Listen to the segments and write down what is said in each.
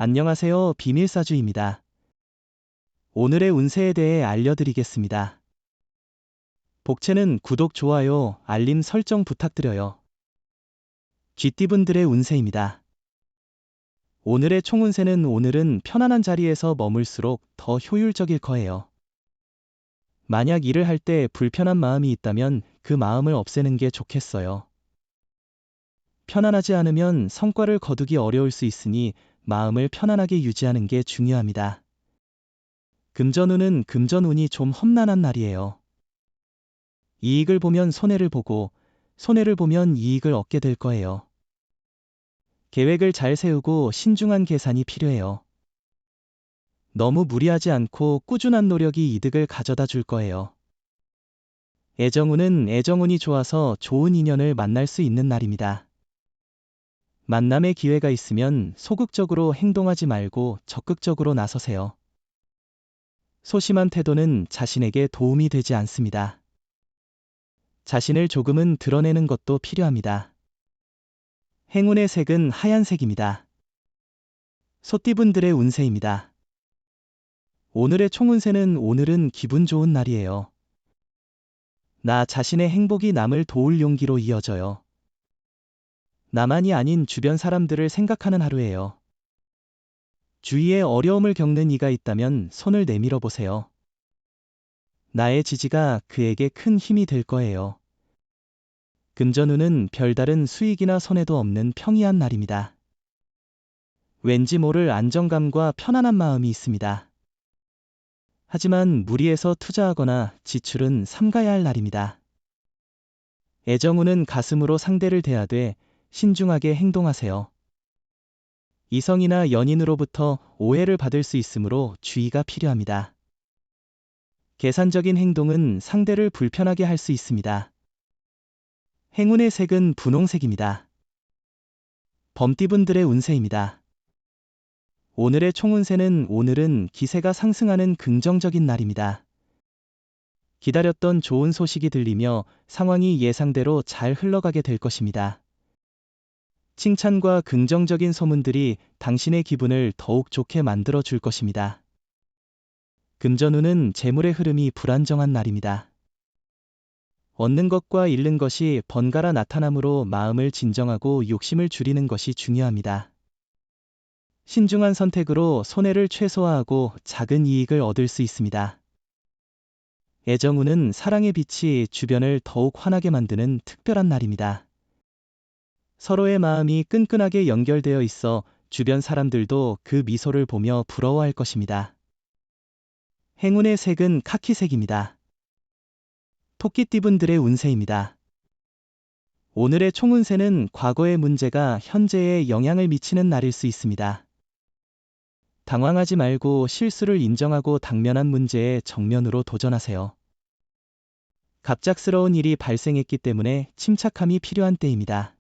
안녕하세요. 비밀사주입니다. 오늘의 운세에 대해 알려드리겠습니다. 복채는 구독, 좋아요, 알림 설정 부탁드려요. 쥐띠분들의 운세입니다. 오늘의 총운세는 오늘은 편안한 자리에서 머물수록 더 효율적일 거예요. 만약 일을 할 때 불편한 마음이 있다면 그 마음을 없애는 게 좋겠어요. 편안하지 않으면 성과를 거두기 어려울 수 있으니 마음을 편안하게 유지하는 게 중요합니다. 금전운은 금전운이 좀 험난한 날이에요. 이익을 보면 손해를 보고 손해를 보면 이익을 얻게 될 거예요. 계획을 잘 세우고 신중한 계산이 필요해요. 너무 무리하지 않고 꾸준한 노력이 이득을 가져다 줄 거예요. 애정운은 애정운이 좋아서 좋은 인연을 만날 수 있는 날입니다. 만남의 기회가 있으면 소극적으로 행동하지 말고 적극적으로 나서세요. 소심한 태도는 자신에게 도움이 되지 않습니다. 자신을 조금은 드러내는 것도 필요합니다. 행운의 색은 하얀색입니다. 소띠분들의 운세입니다. 오늘의 총운세는 오늘은 기분 좋은 날이에요. 나 자신의 행복이 남을 도울 용기로 이어져요. 나만이 아닌 주변 사람들을 생각하는 하루예요. 주위에 어려움을 겪는 이가 있다면 손을 내밀어 보세요. 나의 지지가 그에게 큰 힘이 될 거예요. 금전운은 별다른 수익이나 손해도 없는 평이한 날입니다. 왠지 모를 안정감과 편안한 마음이 있습니다. 하지만 무리해서 투자하거나 지출은 삼가야 할 날입니다. 애정운은 가슴으로 상대를 대하되 신중하게 행동하세요. 이성이나 연인으로부터 오해를 받을 수 있으므로 주의가 필요합니다. 계산적인 행동은 상대를 불편하게 할 수 있습니다. 행운의 색은 분홍색입니다. 범띠분들의 운세입니다. 오늘의 총운세는 오늘은 기세가 상승하는 긍정적인 날입니다. 기다렸던 좋은 소식이 들리며 상황이 예상대로 잘 흘러가게 될 것입니다. 칭찬과 긍정적인 소문들이 당신의 기분을 더욱 좋게 만들어 줄 것입니다. 금전운은 재물의 흐름이 불안정한 날입니다. 얻는 것과 잃는 것이 번갈아 나타나므로 마음을 진정하고 욕심을 줄이는 것이 중요합니다. 신중한 선택으로 손해를 최소화하고 작은 이익을 얻을 수 있습니다. 애정운은 사랑의 빛이 주변을 더욱 환하게 만드는 특별한 날입니다. 서로의 마음이 끈끈하게 연결되어 있어 주변 사람들도 그 미소를 보며 부러워할 것입니다. 행운의 색은 카키색입니다. 토끼띠분들의 운세입니다. 오늘의 총운세는 과거의 문제가 현재에 영향을 미치는 날일 수 있습니다. 당황하지 말고 실수를 인정하고 당면한 문제에 정면으로 도전하세요. 갑작스러운 일이 발생했기 때문에 침착함이 필요한 때입니다.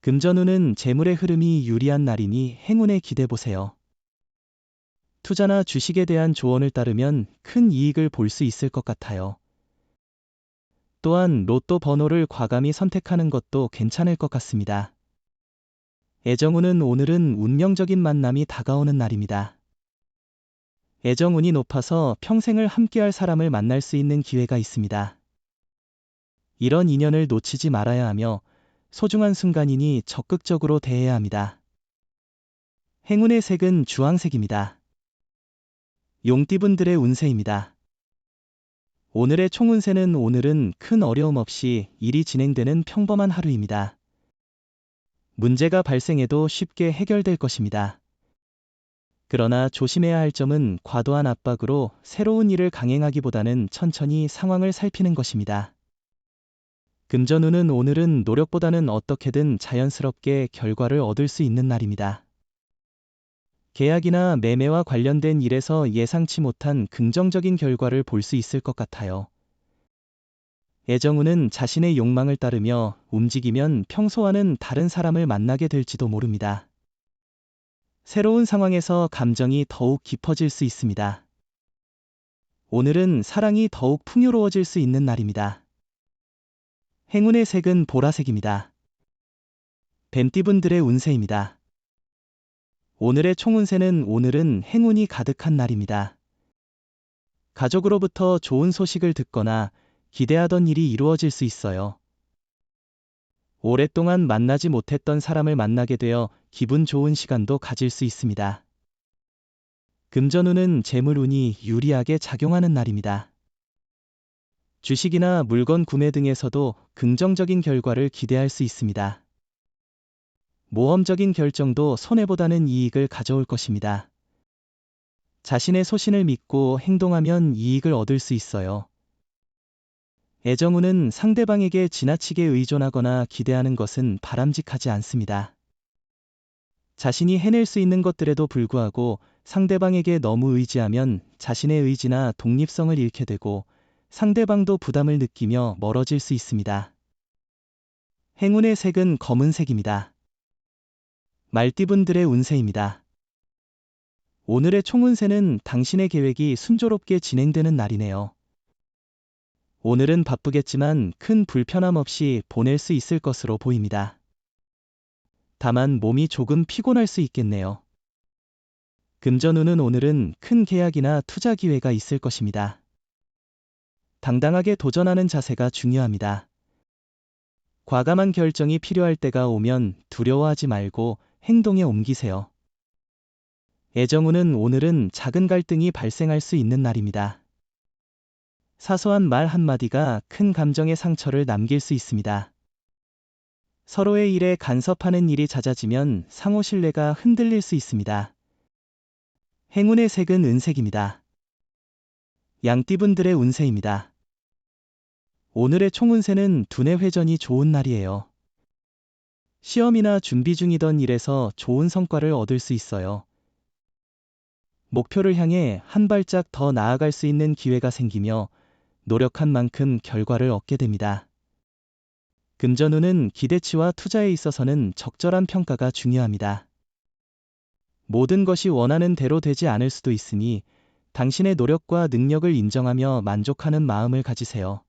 금전운은 재물의 흐름이 유리한 날이니 행운에 기대보세요. 투자나 주식에 대한 조언을 따르면 큰 이익을 볼 수 있을 것 같아요. 또한 로또 번호를 과감히 선택하는 것도 괜찮을 것 같습니다. 애정운은 오늘은 운명적인 만남이 다가오는 날입니다. 애정운이 높아서 평생을 함께할 사람을 만날 수 있는 기회가 있습니다. 이런 인연을 놓치지 말아야 하며 소중한 순간이니 적극적으로 대해야 합니다. 행운의 색은 주황색입니다. 용띠분들의 운세입니다. 오늘의 총운세는 오늘은 큰 어려움 없이 일이 진행되는 평범한 하루입니다. 문제가 발생해도 쉽게 해결될 것입니다. 그러나 조심해야 할 점은 과도한 압박으로 새로운 일을 강행하기보다는 천천히 상황을 살피는 것입니다. 금전운은 오늘은 노력보다는 어떻게든 자연스럽게 결과를 얻을 수 있는 날입니다. 계약이나 매매와 관련된 일에서 예상치 못한 긍정적인 결과를 볼 수 있을 것 같아요. 애정운은 자신의 욕망을 따르며 움직이면 평소와는 다른 사람을 만나게 될지도 모릅니다. 새로운 상황에서 감정이 더욱 깊어질 수 있습니다. 오늘은 사랑이 더욱 풍요로워질 수 있는 날입니다. 행운의 색은 보라색입니다. 뱀띠분들의 운세입니다. 오늘의 총운세는 오늘은 행운이 가득한 날입니다. 가족으로부터 좋은 소식을 듣거나 기대하던 일이 이루어질 수 있어요. 오랫동안 만나지 못했던 사람을 만나게 되어 기분 좋은 시간도 가질 수 있습니다. 금전운은 재물운이 유리하게 작용하는 날입니다. 주식이나 물건 구매 등에서도 긍정적인 결과를 기대할 수 있습니다. 모험적인 결정도 손해보다는 이익을 가져올 것입니다. 자신의 소신을 믿고 행동하면 이익을 얻을 수 있어요. 애정운은 상대방에게 지나치게 의존하거나 기대하는 것은 바람직하지 않습니다. 자신이 해낼 수 있는 것들에도 불구하고 상대방에게 너무 의지하면 자신의 의지나 독립성을 잃게 되고 상대방도 부담을 느끼며 멀어질 수 있습니다. 행운의 색은 검은색입니다. 말띠분들의 운세입니다. 오늘의 총운세는 당신의 계획이 순조롭게 진행되는 날이네요. 오늘은 바쁘겠지만 큰 불편함 없이 보낼 수 있을 것으로 보입니다. 다만 몸이 조금 피곤할 수 있겠네요. 금전운은 오늘은 큰 계약이나 투자 기회가 있을 것입니다. 당당하게 도전하는 자세가 중요합니다. 과감한 결정이 필요할 때가 오면 두려워하지 말고 행동에 옮기세요. 애정운은 오늘은 작은 갈등이 발생할 수 있는 날입니다. 사소한 말 한마디가 큰 감정의 상처를 남길 수 있습니다. 서로의 일에 간섭하는 일이 잦아지면 상호 신뢰가 흔들릴 수 있습니다. 행운의 색은 은색입니다. 양띠분들의 운세입니다. 오늘의 총운세는 두뇌 회전이 좋은 날이에요. 시험이나 준비 중이던 일에서 좋은 성과를 얻을 수 있어요. 목표를 향해 한 발짝 더 나아갈 수 있는 기회가 생기며 노력한 만큼 결과를 얻게 됩니다. 금전운은 기대치와 투자에 있어서는 적절한 평가가 중요합니다. 모든 것이 원하는 대로 되지 않을 수도 있으니 당신의 노력과 능력을 인정하며 만족하는 마음을 가지세요.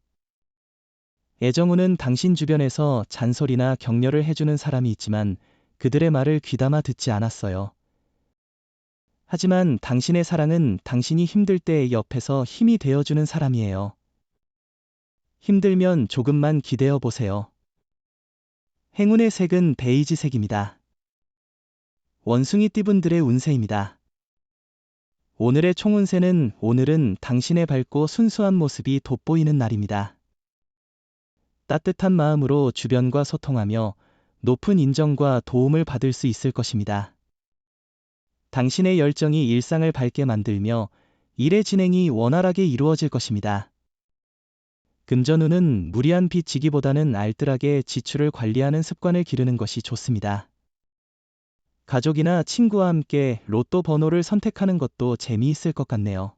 애정운은 당신 주변에서 잔소리나 격려를 해주는 사람이 있지만 그들의 말을 귀담아 듣지 않았어요. 하지만 당신의 사랑은 당신이 힘들 때 옆에서 힘이 되어주는 사람이에요. 힘들면 조금만 기대어 보세요. 행운의 색은 베이지색입니다. 원숭이띠분들의 운세입니다. 오늘의 총운세는 오늘은 당신의 밝고 순수한 모습이 돋보이는 날입니다. 따뜻한 마음으로 주변과 소통하며 높은 인정과 도움을 받을 수 있을 것입니다. 당신의 열정이 일상을 밝게 만들며 일의 진행이 원활하게 이루어질 것입니다. 금전운은 무리한 빚 지기보다는 알뜰하게 지출을 관리하는 습관을 기르는 것이 좋습니다. 가족이나 친구와 함께 로또 번호를 선택하는 것도 재미있을 것 같네요.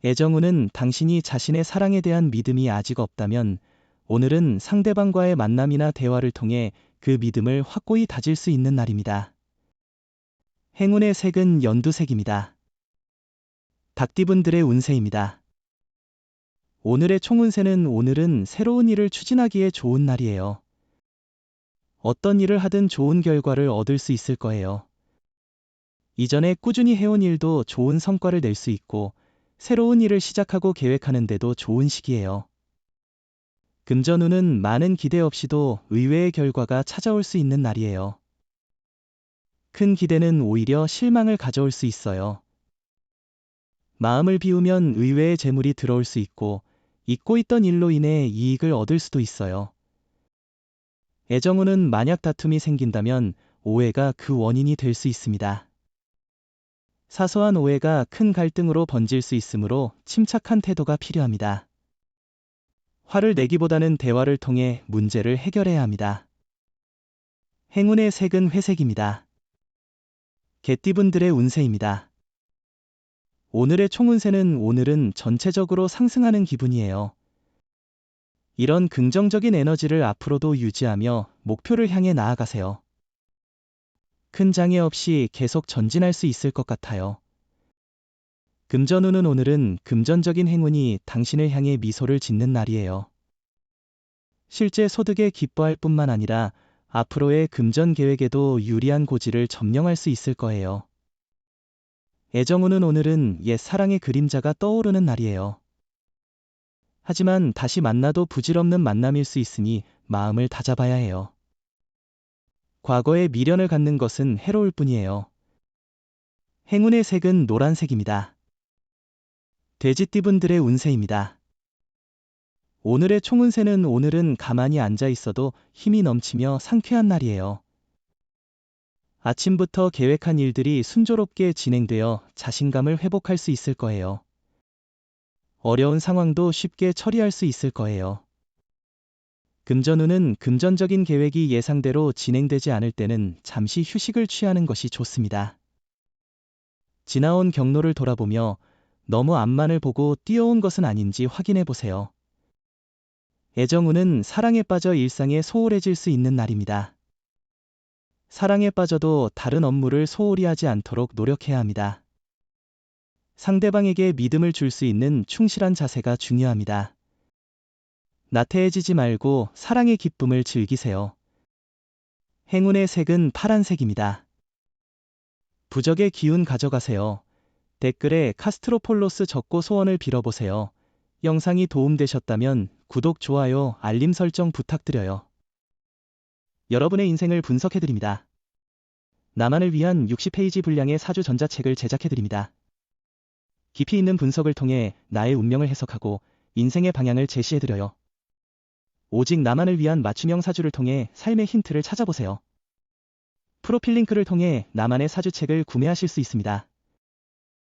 애정운은 당신이 자신의 사랑에 대한 믿음이 아직 없다면 오늘은 상대방과의 만남이나 대화를 통해 그 믿음을 확고히 다질 수 있는 날입니다. 행운의 색은 연두색입니다. 닭띠분들의 운세입니다. 오늘의 총운세는 오늘은 새로운 일을 추진하기에 좋은 날이에요. 어떤 일을 하든 좋은 결과를 얻을 수 있을 거예요. 이전에 꾸준히 해온 일도 좋은 성과를 낼 수 있고 새로운 일을 시작하고 계획하는데도 좋은 시기예요. 금전운은 많은 기대 없이도 의외의 결과가 찾아올 수 있는 날이에요. 큰 기대는 오히려 실망을 가져올 수 있어요. 마음을 비우면 의외의 재물이 들어올 수 있고 잊고 있던 일로 인해 이익을 얻을 수도 있어요. 애정운은 만약 다툼이 생긴다면 오해가 그 원인이 될 수 있습니다. 사소한 오해가 큰 갈등으로 번질 수 있으므로 침착한 태도가 필요합니다. 화를 내기보다는 대화를 통해 문제를 해결해야 합니다. 행운의 색은 회색입니다. 개띠분들의 운세입니다. 오늘의 총운세는 오늘은 전체적으로 상승하는 기분이에요. 이런 긍정적인 에너지를 앞으로도 유지하며 목표를 향해 나아가세요. 큰 장애 없이 계속 전진할 수 있을 것 같아요. 금전운은 오늘은 금전적인 행운이 당신을 향해 미소를 짓는 날이에요. 실제 소득에 기뻐할 뿐만 아니라 앞으로의 금전 계획에도 유리한 고지를 점령할 수 있을 거예요. 애정운은 오늘은 옛 사랑의 그림자가 떠오르는 날이에요. 하지만 다시 만나도 부질없는 만남일 수 있으니 마음을 다잡아야 해요. 과거에 미련을 갖는 것은 해로울 뿐이에요. 행운의 색은 노란색입니다. 돼지띠분들의 운세입니다. 오늘의 총운세는 오늘은 가만히 앉아 있어도 힘이 넘치며 상쾌한 날이에요. 아침부터 계획한 일들이 순조롭게 진행되어 자신감을 회복할 수 있을 거예요. 어려운 상황도 쉽게 처리할 수 있을 거예요. 금전운은 금전적인 계획이 예상대로 진행되지 않을 때는 잠시 휴식을 취하는 것이 좋습니다. 지나온 경로를 돌아보며 너무 앞만을 보고 뛰어온 것은 아닌지 확인해 보세요. 애정운은 사랑에 빠져 일상에 소홀해질 수 있는 날입니다. 사랑에 빠져도 다른 업무를 소홀히 하지 않도록 노력해야 합니다. 상대방에게 믿음을 줄 수 있는 충실한 자세가 중요합니다. 나태해지지 말고 사랑의 기쁨을 즐기세요. 행운의 색은 파란색입니다. 부적의 기운 가져가세요. 댓글에 카스트로폴로스 적고 소원을 빌어보세요. 영상이 도움되셨다면 구독, 좋아요, 알림 설정 부탁드려요. 여러분의 인생을 분석해드립니다. 나만을 위한 60페이지 분량의 사주 전자책을 제작해드립니다. 깊이 있는 분석을 통해 나의 운명을 해석하고 인생의 방향을 제시해드려요. 오직 나만을 위한 맞춤형 사주를 통해 삶의 힌트를 찾아보세요. 프로필 링크를 통해 나만의 사주책을 구매하실 수 있습니다.